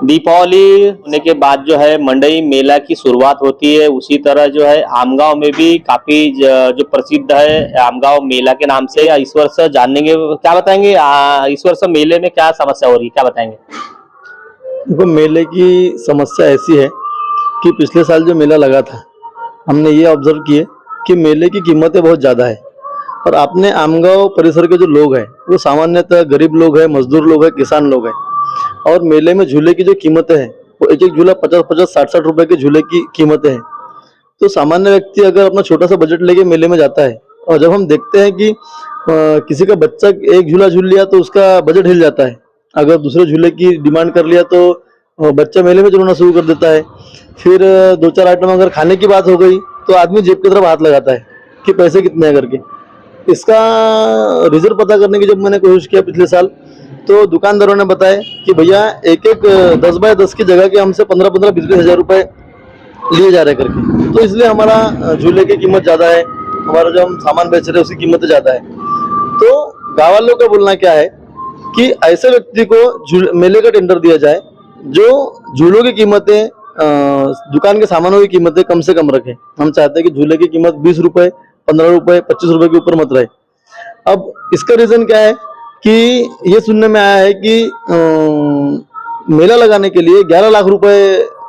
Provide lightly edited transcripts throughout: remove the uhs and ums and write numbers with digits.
दीपावली होने के बाद जो है मंडई मेला की शुरुआत होती है। उसी तरह जो है आमगांव में भी काफी जो प्रसिद्ध है आमगांव मेला के नाम से। इस वर्ष जानेंगे, क्या बताएंगे इस वर्ष मेले में क्या समस्या हो रही है, क्या बताएंगे? देखो, मेले की समस्या ऐसी है कि पिछले साल जो मेला लगा था, हमने ये ऑब्जर्व किए कि मेले की कीमतें बहुत ज़्यादा है। और आपने आमगांव परिसर के जो लोग हैं वो सामान्यतः गरीब लोग हैं, मजदूर लोग हैं, किसान लोग हैं। और मेले में झूले की जो कीमतें हैं वो एक एक झूला 50-50, 60-60 रुपए के झूले की कीमतें हैं। तो सामान्य व्यक्ति अगर अपना छोटा सा बजट लेके मेले में जाता है और जब हम देखते हैं कि किसी का बच्चा एक झूला झूल लिया तो उसका बजट हिल जाता है। अगर दूसरे झूले की डिमांड कर लिया तो बच्चा मेले में रोना शुरू कर देता है। फिर दो चार आइटम अगर खाने की बात हो गई तो आदमी जेब की तरफ हाथ लगाता है कि पैसे कितने हैं करके। इसका रिजल्ट पता करने की जब मैंने कोशिश किया पिछले साल, तो दुकानदारों ने बताया कि भैया एक एक 10 बाय 10 की जगह के हमसे 15-15, 20-20 हज़ार रुपए लिए जा रहे करके। तो इसलिए हमारा झूले की कीमत ज़्यादा है, हमारा जो हम सामान बेच रहे हैं उसकी कीमत ज़्यादा है। तो गाँव वालों का बोलना क्या है कि ऐसे व्यक्ति को मेले का टेंडर दिया जाए जो झूलों की कीमतें, दुकान के सामानों की कीमतें कम से कम रखे। हम चाहते हैं कि झूले की कीमत 20 रुपए, 15 रुपए, 25 रुपए के ऊपर मत रहे। अब इसका रीजन क्या है कि ये सुनने में आया है कि मेला लगाने के लिए 11 लाख रुपए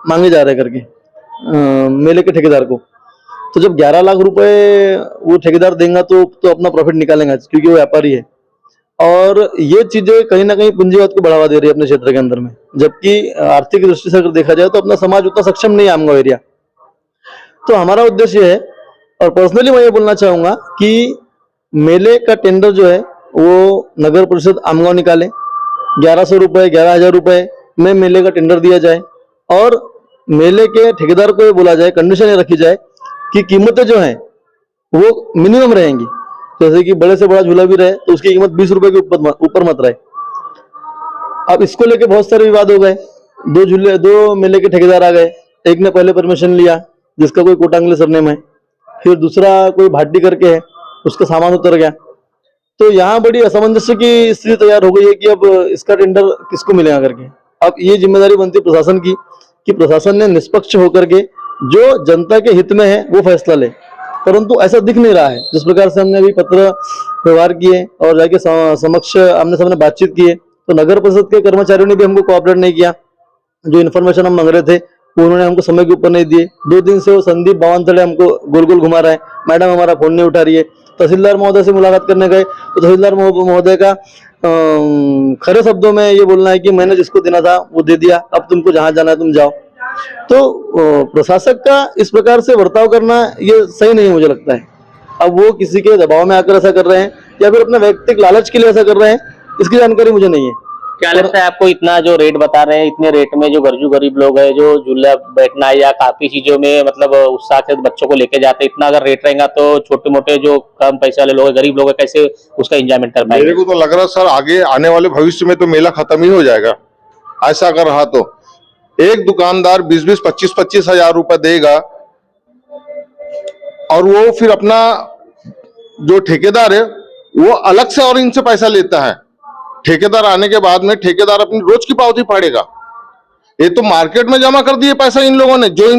मांगे जा रहे करके मेले के ठेकेदार को। तो जब 11 लाख रुपए वो ठेकेदार देगा तो अपना प्रॉफिट निकालेगा, क्योंकि वो व्यापारी है। और ये चीजें कहीं ना कहीं पूंजीवाद को बढ़ावा दे रही है अपने क्षेत्र के अंदर में, जबकि आर्थिक दृष्टि से अगर देखा जाए तो अपना समाज उतना सक्षम नहीं है आमगांव एरिया। तो हमारा उद्देश्य है, और पर्सनली मैं ये बोलना चाहूंगा कि मेले का टेंडर जो है वो नगर परिषद आमगांव निकाले। 1100 रुपए, 11,000 रुपए में मेले का टेंडर दिया जाए और मेले के ठेकेदार को ये बोला जाए, कंडीशन ये रखी जाए कि कीमतें जो हैं वो मिनिमम रहेंगी। जैसे कि बड़े से बड़ा झूला भी रहे तो उसकी कीमत 20 रुपए के ऊपर मत रहे। अब इसको लेके बहुत सारे विवाद हो गए। दो मेले के ठेकेदार आ गए। एक ने पहले परमिशन लिया जिसका कोई कोटांगले सरनेम है, फिर दूसरा कोई भाटी करके है, उसका सामान उतर गया। तो यहाँ बड़ी असमंजस्य की स्थिति तैयार हो गई है कि अब इसका टेंडर किसको मिलेगा करके। अब ये जिम्मेदारी बनती है प्रशासन की कि प्रशासन ने निष्पक्ष होकर के जो जनता के हित में है वो फैसला ले, परंतु ऐसा दिख नहीं रहा है। जिस प्रकार से हमने अभी पत्र व्यवहार किए और जाके समक्ष आमने सामने बातचीत की है, तो नगर परिषद के कर्मचारियों ने भी हमको कोऑपरेट नहीं किया। जो इन्फॉर्मेशन हम मांग रहे थे वो उन्होंने हमको समय के ऊपर नहीं दिए। 2 दिन से वो संदीप बावनथड़े हमको गोल गोल घुमा रहा है, मैडम हमारा फोन नहीं उठा रही है। तहसीलदार महोदय से मुलाकात करने गए तो तहसीलदार महोदय का खरे शब्दों में ये बोलना है कि मैंने जिसको देना था वो दे दिया, अब तुमको जहां जाना है तुम जाओ। तो प्रशासक का इस प्रकार से बर्ताव करना ये सही नहीं मुझे लगता है। अब वो किसी के दबाव में आकर ऐसा कर रहे हैं या फिर अपने वैयक्तिक लालच के लिए ऐसा कर रहे हैं, इसकी जानकारी मुझे नहीं है। क्या लगता है आपको, इतना जो रेट बता रहे हैं, इतने रेट में जो गरीब लोग हैं जो झूला बैठना या काफी चीजों में मतलब उत्साह से बच्चों को लेके जाते हैं, इतना अगर रेट रहेगा तो छोटे मोटे जो कम पैसे वाले लोग हैं, गरीब लोग हैं, कैसे उसका एंजॉयमेंट कर पाएंगे? मेरे को तो लग रहा है सर आगे आने वाले भविष्य में तो मेला खत्म ही हो जाएगा। ऐसा अगर रहा तो एक दुकानदार 20-20, 25-25 हजार रुपए देगा और वो फिर अपना जो ठेकेदार है वो अलग से और इनसे पैसा लेता है। ठेकेदार आने के बाद में ठेकेदार अपनी रोज की पावती फाड़ेगा। ये तो मार्केट में जमा कर दिए पैसा इन लोगों ने, जो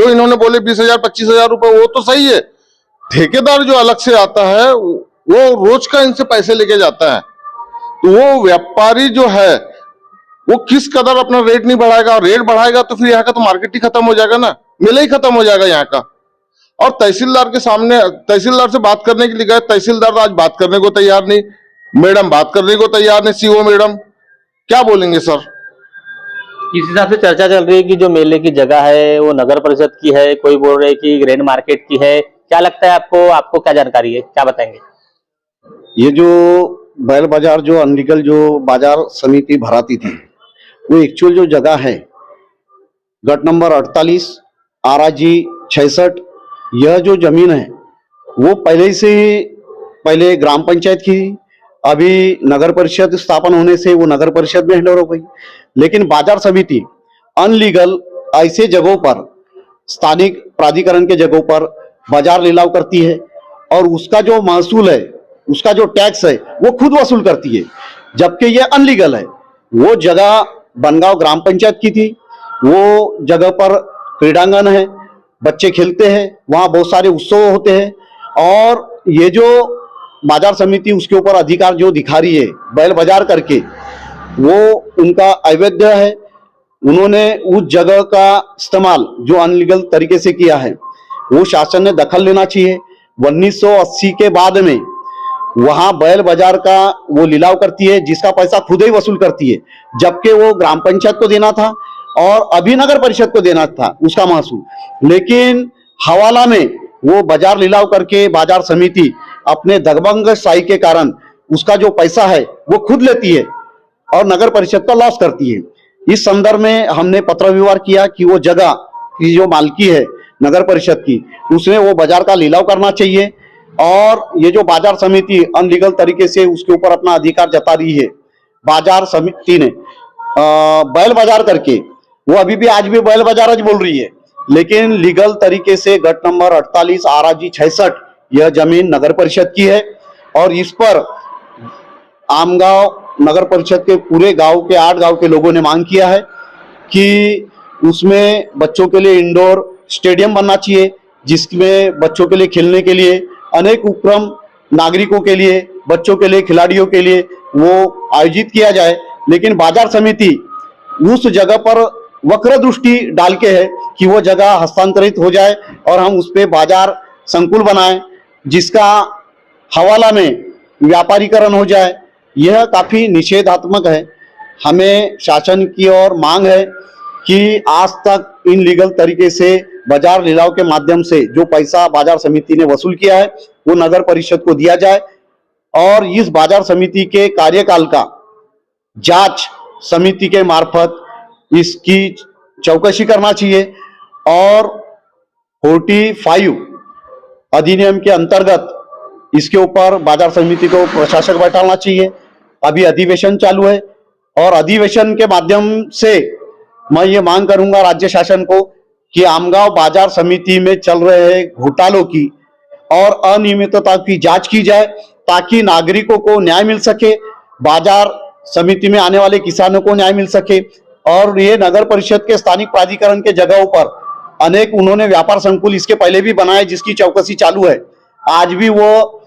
इन्होंने बोले 20,000, 25,000 रुपए, वो तो सही है। ठेकेदार जो अलग से आता है वो रोज का इनसे पैसे लेके जाता है। तो वो व्यापारी जो है वो किस कदर अपना रेट नहीं बढ़ाएगा, और रेट बढ़ाएगा तो फिर यहाँ का तो मार्केट ही खत्म हो जाएगा ना, मेला ही खत्म हो जाएगा यहाँ का। और तहसीलदार के सामने, तहसीलदार से बात करने के लिए गए, तहसीलदार आज बात करने को तैयार नहीं, मैडम बात करने को तैयार नहीं, सीओ मैडम क्या बोलेंगे सर? इस हिसाब से चर्चा चल रही है कि जो मेले की जगह है वो नगर परिषद की है, कोई बोल रहे हैं कि ग्रैंड मार्केट की है। क्या लगता है आपको क्या जानकारी है, क्या बताएंगे? ये जो बैल बाजार, जो अनलीगल जो बाजार समिति भराती थी, वो एक्चुअल जो जगह है गट नंबर 48 RG 66, यह जो जमीन है वो पहले से ही पहले ग्राम पंचायत की, अभी नगर परिषद स्थापन होने से वो नगर परिषद में हैंडओवर हो गई। लेकिन बाजार समिति अनलीगल ऐसे जगहों पर, स्थानिक प्राधिकरण के जगहों पर बाजार लिलाव करती है और उसका जो महसूल है, उसका जो टैक्स है वो खुद वसूल करती है, जबकि ये अनलीगल है। वो जगह बनगांव ग्राम पंचायत की थी। वो जगह पर क्रीडांगन है, बच्चे खेलते हैं, वहाँ बहुत सारे उत्सव होते हैं। और ये जो बाजार समिति उसके ऊपर अधिकार जो दिखा रही है बैल बाजार करके, वो उनका अवैध है। उन्होंने उस जगह का इस्तेमाल जो अनलीगल तरीके से किया है, वो शासन ने दखल लेना चाहिए। 1980 के बाद में वहां बैल बाजार का वो लिलाव करती है, जिसका पैसा खुद ही वसूल करती है, जबकि वो ग्राम पंचायत को देना था और अभी नगर परिषद को देना था उसका महसूल। लेकिन हवाला में वो बाजार लिलाव करके बाजार समिति अपने दबंग शाही के कारण उसका जो पैसा है वो खुद लेती है और नगर परिषद का लॉस करती है। इस संदर्भ में हमने पत्र व्यवहार किया कि वो जगह की जो मालकी है नगर परिषद की, उसने वो बाजार का लिलाव करना चाहिए। और ये जो बाजार समिति अनलीगल तरीके से उसके ऊपर अपना अधिकार जता रही है, बाजार समिति ने बैल बाजार करके, वो अभी भी आज भी बैल बाजार बोल रही है, लेकिन लीगल तरीके से गट नंबर 48 आरआजी 66 यह जमीन नगर परिषद की है। और इस पर आमगांव नगर परिषद के पूरे गांव के 8 गांव के लोगों ने मांग किया है कि उसमें बच्चों के लिए इंडोर स्टेडियम बनना चाहिए, जिसमें बच्चों के लिए खेलने के लिए अनेक उपक्रम, नागरिकों के लिए, बच्चों के लिए, खिलाड़ियों के लिए वो आयोजित किया जाए। लेकिन बाजार समिति उस जगह पर वक्र दृष्टि डाल के है कि वो जगह हस्तांतरित हो जाए और हम उस पर बाजार संकुल बनाएं, जिसका हवाला में व्यापारीकरण हो जाए। यह काफी निषेधात्मक है। हमें शासन की ओर मांग है कि आज तक इन लीगल तरीके से बाजार लिलाव के माध्यम से जो पैसा बाजार समिति ने वसूल किया है वो नगर परिषद को दिया जाए और इस बाजार समिति के कार्यकाल का जांच समिति के मार्फत इसकी चौकसी करना चाहिए और 45 अधिनियम के अंतर्गत इसके ऊपर बाजार समिति को प्रशासक बैठाना चाहिए। अभी अधिवेशन चालू है और अधिवेशन के माध्यम से मैं ये मांग करूंगा राज्य शासन को कि आमगांव बाजार समिति में चल रहे घोटालों की और अनियमितता की जांच की जाए, ताकि नागरिकों को न्याय मिल सके, बाजार समिति में आने वाले किसानों को न्याय मिल सके। और ये नगर परिषद के स्थानिक प्राधिकरण के जगहों पर अनेक उन्होंने व्यापार संकुल इसके पहले भी बनाए, जिसकी चौकसी चालू है। आज भी वो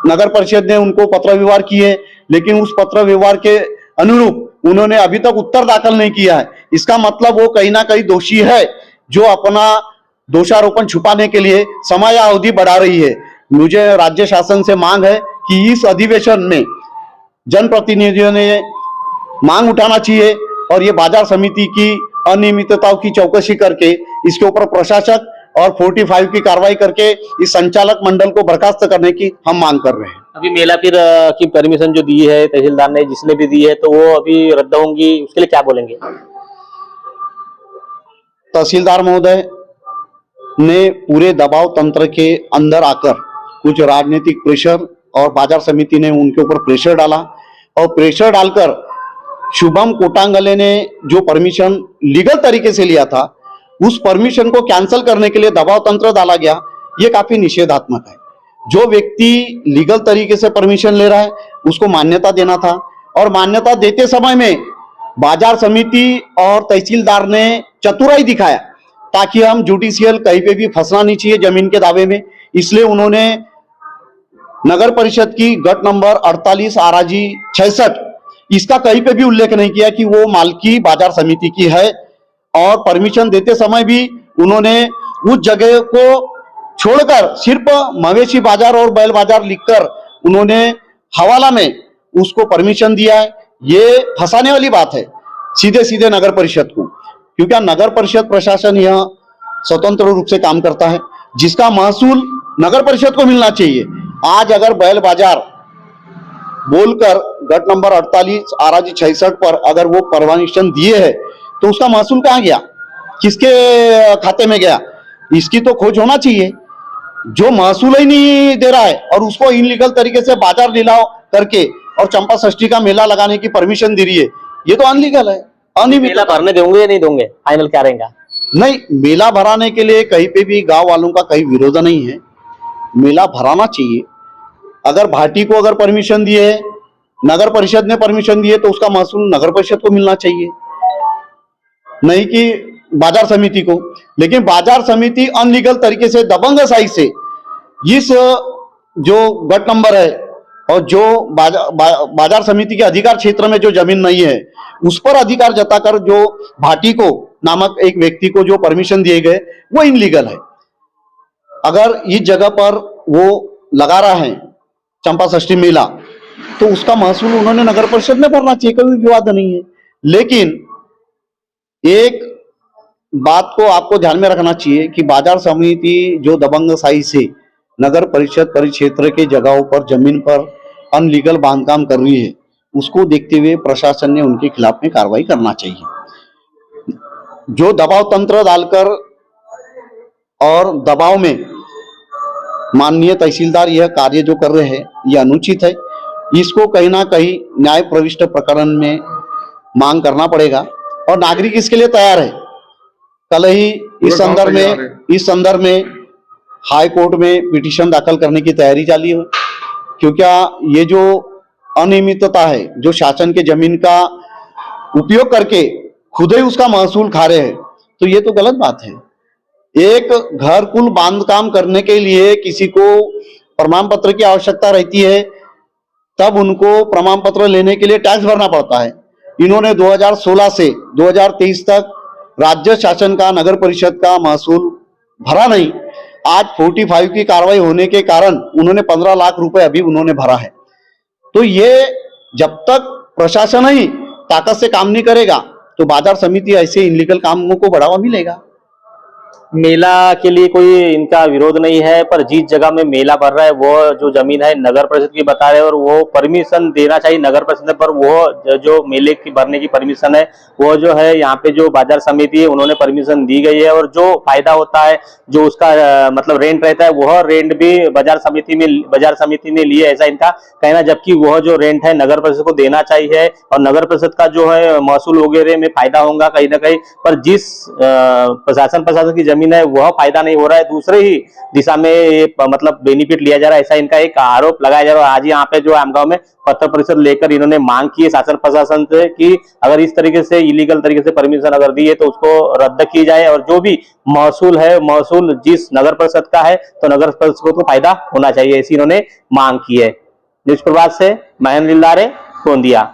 नगर परिषद ने उनको पत्र व्यवहार किए, लेकिन उस पत्र व्यवहार के अनुरूप उन्होंने अभी तक उत्तर दाखिल नहीं किया है। इसका मतलब वो कहीं ना कहीं दोषी है, जो अपना दोषारोपण छुपाने के लिए समय अवधि बढ़ा रही है। मुझे राज्य शासन से मांग है कि इस अधिवेशन में जनप्रतिनिधियों ने मांग उठाना चाहिए और ये बाजार समिति की अनियमितताओं की चौकसी करके इसके ऊपर प्रशासक और 45 की कार्रवाई करके इस संचालक मंडल को बर्खास्त करने की हम मांग कर रहे हैं। अभी मेला फिर की परमिशन जो दी है तहसीलदार ने, जिसने भी दी है, तो वो अभी रद्द होंगी, उसके लिए क्या बोलेंगे? तहसीलदार महोदय ने पूरे दबाव तंत्र के अंदर आकर कुछ राजनीतिक प्रेशर और बाजार समिति ने उनके ऊपर प्रेशर डाला और प्रेशर डालकर शुभम कोटांगले ने जो परमिशन लीगल तरीके से लिया था उस परमिशन को कैंसिल करने के लिए दबाव तंत्र डाला गया। ये काफी निषेधात्मक है। जो व्यक्ति लीगल तरीके से परमिशन ले रहा है उसको मान्यता देना था और मान्यता देते समय में बाजार समिति और तहसीलदार ने चतुराई दिखाया ताकि हम जुडिशियल कहीं पे भी फंसना नहीं चाहिए जमीन के दावे में। इसलिए उन्होंने नगर परिषद की गट नंबर 48 आरआजी 66 इसका कहीं पे भी उल्लेख नहीं किया कि वो मालकी बाजार समिति की है और परमिशन देते समय भी उन्होंने उस जगह को छोड़कर सिर्फ मवेशी बाजार और बैल बाजार लिखकर उन्होंने हवाला में उसको परमिशन दिया है। ये फंसाने वाली बात है सीधे सीधे नगर परिषद को, क्योंकि नगर परिषद प्रशासन यह स्वतंत्र रूप से काम करता है, जिसका महसूल नगर परिषद को मिलना चाहिए। आज अगर बैल बाजार बोलकर गट नंबर 48 आरआजी 66 पर अगर वो परमिशन दिए है तो उसका महसूल कहाँ गया, किसके खाते में गया, इसकी तो खोज होना चाहिए। जो महसूल ही नहीं दे रहा है और उसको इनलीगल तरीके से बाजार लिलाव करके और चंपा षष्ठी का मेला लगाने की परमिशन दे रही है, ये तो अनलीगल है, अनियमित। मेला भरने देंगे या नहीं देंगे, फाइनल क्या रहेगा? नहीं, मेला भराने के लिए कहीं पे भी गांव वालों का कहीं विरोध नहीं है, मेला भराना चाहिए। अगर भाटी को अगर परमिशन दी है, नगर परिषद ने परमिशन दी है, तो उसका महसूल नगर परिषद को मिलना चाहिए। नहीं कि बाजार समिति को, लेकिन बाजार समिति अनलीगल तरीके से दबंगशाही से इस जो गट नंबर है और जो बाजार समिति के अधिकार क्षेत्र में जो जमीन नहीं है उस पर अधिकार जताकर जो भाटी को नामक एक व्यक्ति को जो परमिशन दिए गए वो इनलीगल है। अगर इस जगह पर वो लगा रहा है चंपा षष्ठी मेला तो उसका महसूल उन्होंने नगर परिषद में भरना चाहिए, कोई विवाद नहीं है। लेकिन एक बात को आपको ध्यान में रखना चाहिए कि बाजार समिति जो दबंगशाही से नगर परिषद परिक्षेत्र के जगहों पर जमीन पर अनलीगल बांधकाम कर रही है उसको देखते हुए प्रशासन ने उनके खिलाफ में कार्रवाई करना चाहिए। जो दबाव तंत्र डालकर और दबाव में माननीय तहसीलदार यह कार्य जो कर रहे हैं यह अनुचित है। इसको कहीं ना कहीं न्याय प्रविष्ट प्रकरण में मांग करना पड़ेगा और नागरिक इसके लिए तैयार है। कल ही इस संदर्भ में हाई कोर्ट में पिटीशन दाखिल करने की तैयारी जारी है, क्योंकि ये जो अनियमितता है जो शासन के जमीन का उपयोग करके खुद ही उसका महसूल खा रहे हैं तो ये तो गलत बात है। एक घर कुल बांधकाम करने के लिए किसी को प्रमाण पत्र की आवश्यकता रहती है, तब उनको प्रमाण पत्र लेने के लिए टैक्स भरना पड़ता है। इन्होंने 2016 से 2023 तक राज्य शासन का नगर परिषद का महसूल भरा नहीं। आज 45 की कार्रवाई होने के कारण उन्होंने 15 लाख रुपए अभी उन्होंने भरा है। तो ये जब तक प्रशासन ही ताकत से काम नहीं करेगा तो बाजार समिति ऐसे इनलीगल कामों को बढ़ावा मिलेगा। मेला के लिए कोई इनका विरोध नहीं है, पर जिस जगह में मेला भर रहा है वो जो जमीन है नगर परिषद की बता रहे हैं और वो परमिशन देना चाहिए नगर परिषद, पर वो जो मेले की भरने की परमिशन है वो जो है यहाँ पे जो बाजार समिति है उन्होंने परमिशन दी गई है और जो फायदा होता है जो उसका मतलब रेंट रहता है वह रेंट भी बाजार समिति ने लिया ऐसा इनका कहना, जबकि वह जो रेंट है नगर परिषद को देना चाहिए और नगर परिषद का जो है महसूल वगैरह में फायदा होगा कहीं ना कहीं। पर जिस प्रशासन की जमीन है वह फायदा नहीं हो रहा है, दूसरे ही दिशा में ये मतलब बेनिफिट लिया जा रहा है, ऐसा इनका एक आरोप लगाया जा रहा है। आज यहाँ पे जो आमगांव में पत्र परिषद लेकर इन्होंने मांग की है शासन प्रशासन से कि अगर इस तरीके से इलीगल तरीके से परमिशन अगर दी है तो उसको रद्द की जाए और जो भी महसूल है महसूल जिस नगर परिषद का है तो नगर परिषद को फायदा होना चाहिए, ऐसी इन्होंने मांग की है। न्यूज प्रभात से महेंद्र दिलदारे गोंदिया।